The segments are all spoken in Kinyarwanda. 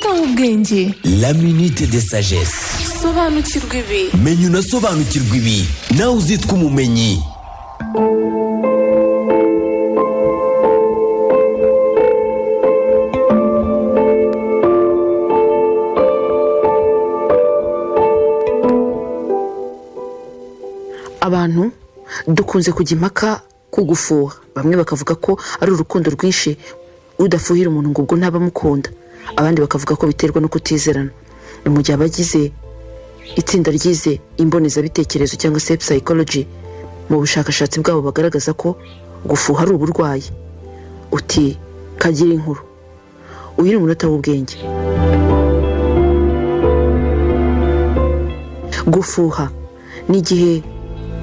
umunota w'ubwenge, la minute de sagesse. sobanukirwa ibi. Menya unasobanukirwa ibi, nawe uzitwa umumenyi. Abantu dukunze kujya impaka ku gufuha. Bamwe bakavuga ko ari urukundo rwinshi, udafuhira umuntu ngo ubwo ntabamukunda. Abandi bakavuga ko biterwa no kutizerana. Mu gihe abagize itsinda ryize imbonezabitekerezo cyangwa se psychology mu bushakashatsi bwabo bagaragaza ko gufuha ari uburwayi. Uti kagira inkuru. Uyu ni umunota w'ubwenge. Gufuha ni igihe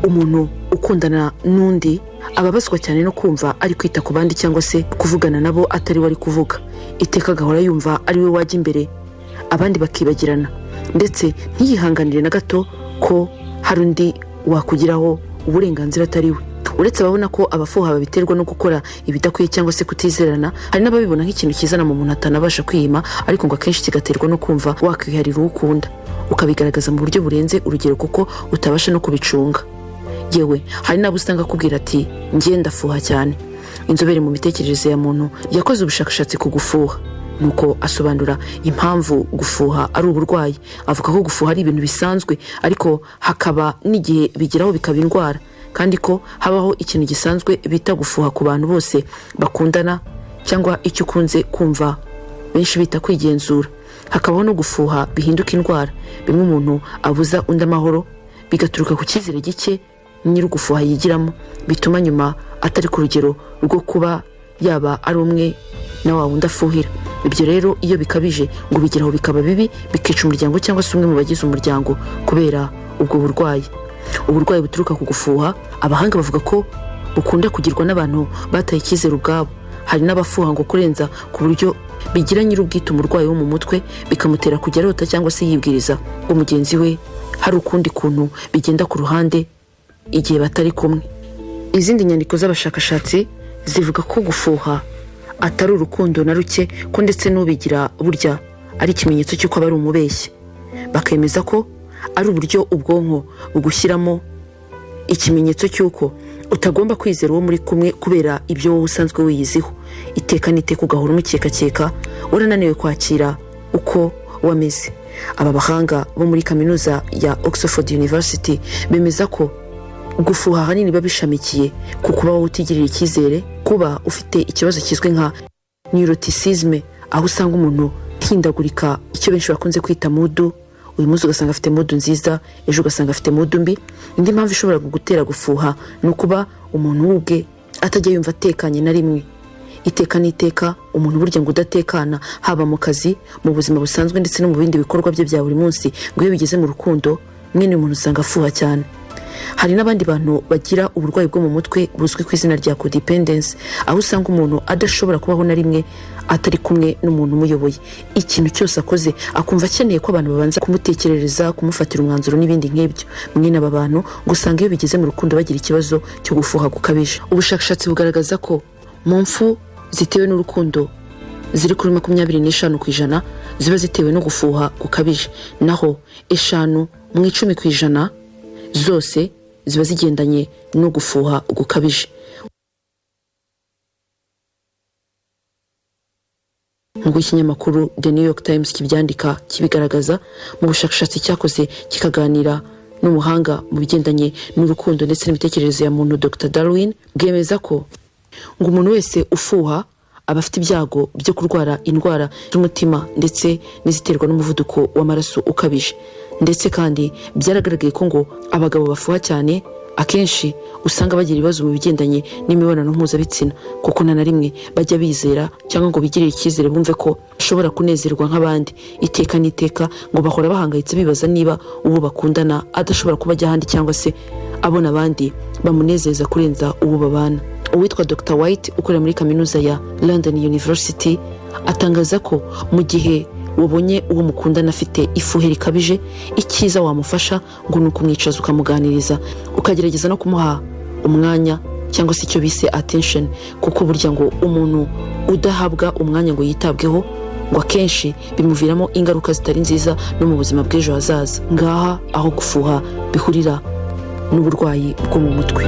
umuntu ukundana n'undi ababazwa cyane no kumva ari kwita ku bandi cyangwa se kuvugana nabo atari wari kuvuga. Iteka gahora yumva ari we wajya imbere, abandi bakibagirana, ndetse ntiyihanganire na gato ko hari undi wakugiraho uburenganzira atari we. Uretse ababona ko abafuha babiterwa no gukora ibidakwiye cyangwa se kutizerana, hari n'ababibona nk'ikintu kizana mu muntu atanabasha kwihima, ariko ngo akenshi kigaterwa no kumva wakwiharira uwo ukunda, ukabigaragaza mu buryo burenze urugero kuko utabasha no kubicunga. Yewe hari n'abo usanga akubwira ati njye ndafuha cyane. Inzobere mu mitekerereze ya muntu yakoze ubushakashatsi ku gufuha, nuko asobanura impamvu gufuha ari uburwayi. Avuga ko gufuha ari ibintu bisanzwe, ariko hakaba n'igihe bigeraho bikaba indwara, kandi ko habaho ikintu gisanzwe bita gufuha ku bantu bose bakundana, cyangwa icyo ukunze kumva benshi bita kwigenzura. Hakabaho no gufuha bihinduka indwara, bimwe umuntu abuza undi amahoro, bigaturuka ku cyizere gike nyiri gufuha yigiramo, bituma nyuma atari ku rugero rwo kuba yaba ari umwe na wa wundi afuhira. Ibyo rero iyo bikabije ngo bigeraho bikaba bibi, bikica umuryango cyangwa se umwe mu bagize umuryango kubera ubwo burwayi. Uburwayi buturuka ku gufuha, abahanga bavuga ko bukunda kugirwa n'abantu bataye icyizere ubwabo. Hari n'abafuha ngo kurenza ku buryo bigira nyir'ubwite umurwayi wo mu mutwe, bikamutera kujya arota cyangwa se yibwiriza ngo mugenzi we hari ukundi kuntu bigenda ku ruhande igihe batari kumwe. Izindi nyandiko z'abashakashatsi zivuga ko gufuha atari urukundo na ruke, ko ndetse n'ubigira burya ari ikimenyetso cy'uko aba ari umubeshyi. Bakemeza ko ari uburyo ubwonko bugushyiramo ikimenyetso cy'uko utagomba kwizera uwo muri kumwe kubera ibyo wowe usanzwe wiyiziho. Iteka n'iteka ugahora umukekakeka, urananiwe kwakira uko wameze. Aba bahanga bo muri kaminuza ya Oxford University bemeza ko gufuha ahanini biba bishamikiye ku kuba wowe utigirira icyizere, kuba ufite ikibazo kizwi nka neuroticisme, aho usanga umuntu hindagurika icyo benshi bakunze kwita mudu. Uyu munsi ugasanga afite mudu nziza, ejo ugasanga afite mudu mbi. Indi mpamvu ishobora kugutera gufuha ni ukuba umuntu ubwe atajya yumva atekanye na rimwe. Iteka n'iteka umuntu burya ngo udatekana, haba mu kazi, mu buzima busanzwe ndetse no mu bindi bikorwa bye bya buri munsi, ngo iyo bigeze mu rukundo mwene umuntu usanga afuha cyane. Hari n'abandi bantu bagira uburwayi bwo mu mutwe buzwi ku izina rya codependence, aho usanga umuntu adashobora kubaho na rimwe atari kumwe n'umuntu umuyoboye. Ikintu cyose akoze akumva akeneye ko abantu babanza kumutekerereza, kumufatira umwanzuro n'ibindi nk'ibyo. Mwene aba bantu ngo usanga iyo bigeze mu rukundo bagira ikibazo cyo gufuha gukabije. Ubushakashatsi bugaragaza ko mu mfu zitewe n'urukundo ziri kuri 25% ziba zitewe no gufuha gukabije, naho 5 mu 10% zose ziba zigendanye no gufuha gukabije. Nk'uko ikinyamakuru The New York Times kibyandika kibigaragaza, mu bushakashatsi cyakoze kikaganira n'umuhanga mu bigendanye n'urukundo ndetse n'imitekerereze ya muntu Dr. Darwin, bwemeza ko ngo umuntu wese ufuha aba afite ibyago byo kurwara indwara z'umutima ndetse n'iziterwa n'umuvuduko w'amaraso ukabije. Ndetse kandi byaragaragaye ko ngo abagabo bafuha cyane akenshi usanga bagira ibibazo mu bigendanye n'imibonano mpuzabitsina, kuko na rimwe bajya bizera cyangwa ngo bigirire icyizere bumve ko bashobora kunezerwa nk'abandi. Iteka n'iteka ngo bahora bahangayitse bibaza niba uwo bakundana adashobora kuba ajya ahandi cyangwa se abona abandi bamunezeza kurenza uwo babana. Uwitwa Dr. White ukorera muri kaminuza ya London University atangaza ko mu gihe wabonye uwo mukundana afite ifuhe rikabije, icyiza wamufasha ngo ni ukumwicaza ukamuganiriza, ukagerageza no kumuha umwanya cyangwa se icyo bise attention, kuko burya ngo umuntu udahabwa umwanya ngo yitabweho ngo akenshi bimuviramo ingaruka zitari nziza no mu buzima bw'ejo hazaza. Ngaha aho gufuha bihurira n'uburwayi bwo mu mutwe.